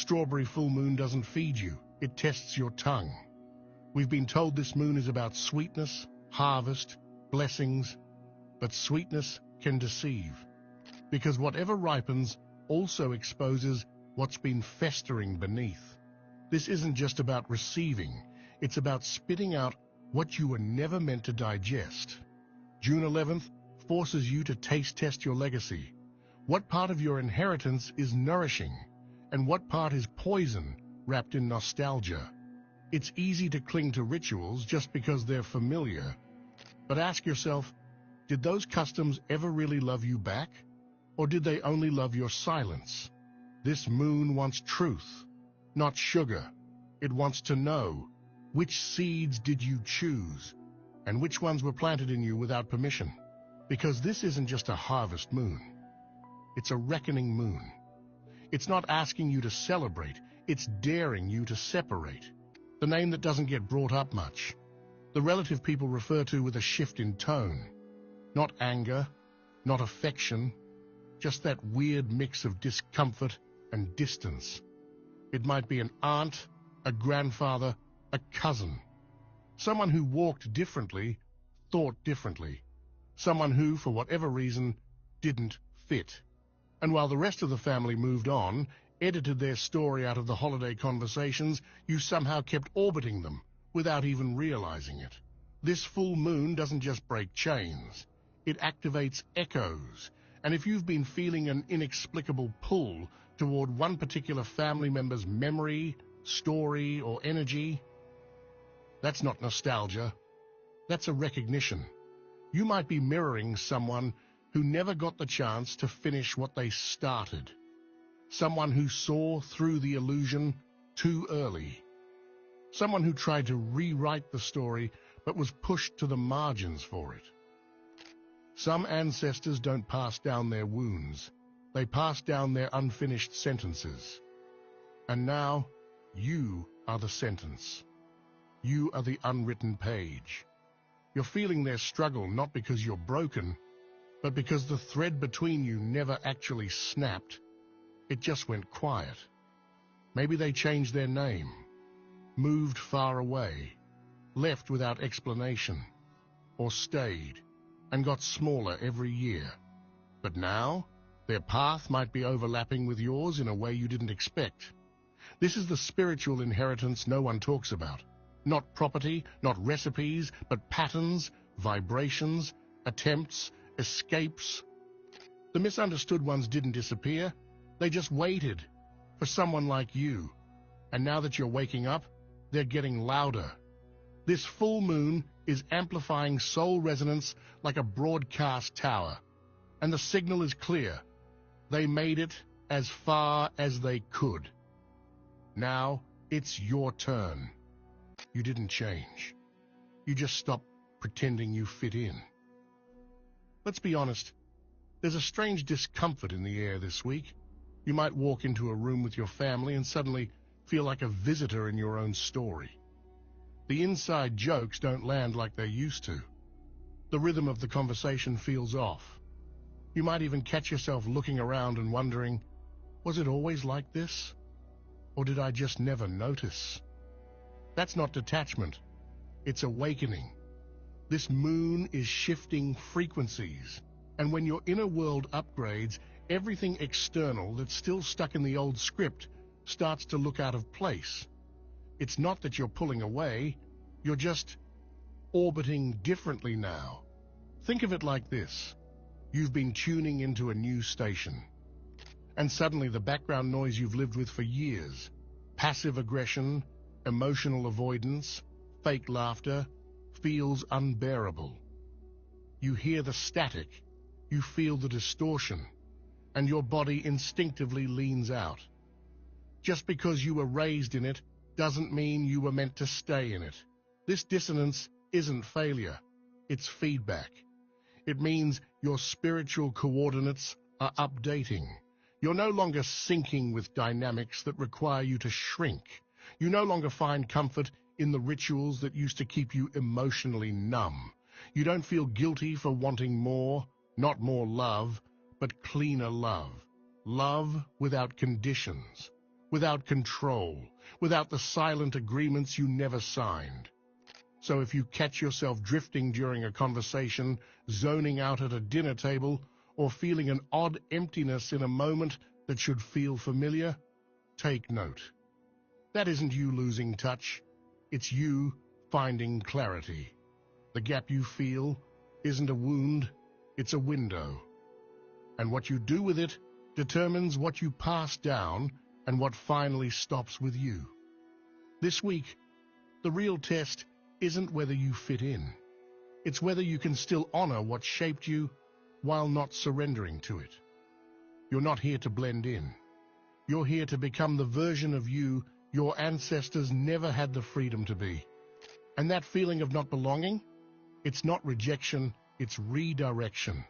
strawberry full moon doesn't feed you, it tests your tongue. We've been told this moon is about sweetness, harvest, blessings, but sweetness can deceive, because whatever ripens also exposes what's been festering beneath. This isn't just about receiving, it's about spitting out what you were never meant to digest. June 11th forces you to taste test your legacy. What part of your inheritance is nourishing, and what part is poison wrapped in nostalgia? It's easy to cling to rituals just because they're familiar, but ask yourself, did those customs ever really love you back? Or did they only love your silence? This moon wants truth, not sugar. It wants to know, which seeds did you choose, and which ones were planted in you without permission? Because this isn't just a harvest moon. It's a reckoning moon. It's not asking you to celebrate, it's daring you to separate. The name that doesn't get brought up much. The relative people refer to with a shift in tone. Not anger, not affection, just that weird mix of discomfort and distance. It might be an aunt, a grandfather, a cousin. Someone who walked differently, thought differently. Someone who, for whatever reason, didn't fit. And while the rest of the family moved on, edited their story out of the holiday conversations, you somehow kept orbiting them without even realizing it. This full moon doesn't just break chains. It activates echoes. And if you've been feeling an inexplicable pull toward one particular family member's memory, story, or energy, that's not nostalgia. That's a recognition. You might be mirroring someone who never got the chance to finish what they started. Someone who saw through the illusion too early. Someone who tried to rewrite the story but was pushed to the margins for it. Some ancestors don't pass down their wounds. They pass down their unfinished sentences. And now, you are the sentence. You are the unwritten page. You're feeling their struggle not because you're broken, but because the thread between you never actually snapped. It just went quiet. Maybe they changed their name, moved far away, left without explanation, or stayed and got smaller every year. But now, their path might be overlapping with yours in a way you didn't expect. This is the spiritual inheritance no one talks about. Not property, not recipes, but patterns, vibrations, attempts, escapes. The misunderstood ones didn't disappear. They just waited for someone like you. And now that you're waking up, they're getting louder. This full moon is amplifying soul resonance like a broadcast tower. And the signal is clear. They made it as far as they could. Now it's your turn. You didn't change. You just stopped pretending you fit in. Let's be honest. There's a strange discomfort in the air this week. You might walk into a room with your family and suddenly feel like a visitor in your own story. The inside jokes don't land like they used to. The rhythm of the conversation feels off. You might even catch yourself looking around and wondering, was it always like this? Or did I just never notice? That's not detachment. It's awakening. This moon is shifting frequencies. And when your inner world upgrades, everything external that's still stuck in the old script starts to look out of place. It's not that you're pulling away, you're just orbiting differently now. Think of it like this. You've been tuning into a new station. And suddenly the background noise you've lived with for years, passive aggression, emotional avoidance, fake laughter, feels unbearable. You hear the static, you feel the distortion, and your body instinctively leans out. Just because you were raised in it doesn't mean you were meant to stay in it. This dissonance isn't failure, it's feedback. It means your spiritual coordinates are updating. You're no longer syncing with dynamics that require you to shrink. You no longer find comfort in the rituals that used to keep you emotionally numb. You don't feel guilty for wanting more, not more love, but cleaner love. Love without conditions. without control, without the silent agreements you never signed. So if you catch yourself drifting during a conversation, zoning out at a dinner table, or feeling an odd emptiness in a moment that should feel familiar, take note. That isn't you losing touch, it's you finding clarity. The gap you feel isn't a wound, it's a window. And what you do with it determines what you pass down and what finally stops with you. This week, the real test isn't whether you fit in. It's whether you can still honor what shaped you while not surrendering to it. You're not here to blend in. You're here to become the version of you your ancestors never had the freedom to be. And that feeling of not belonging, it's not rejection, it's redirection.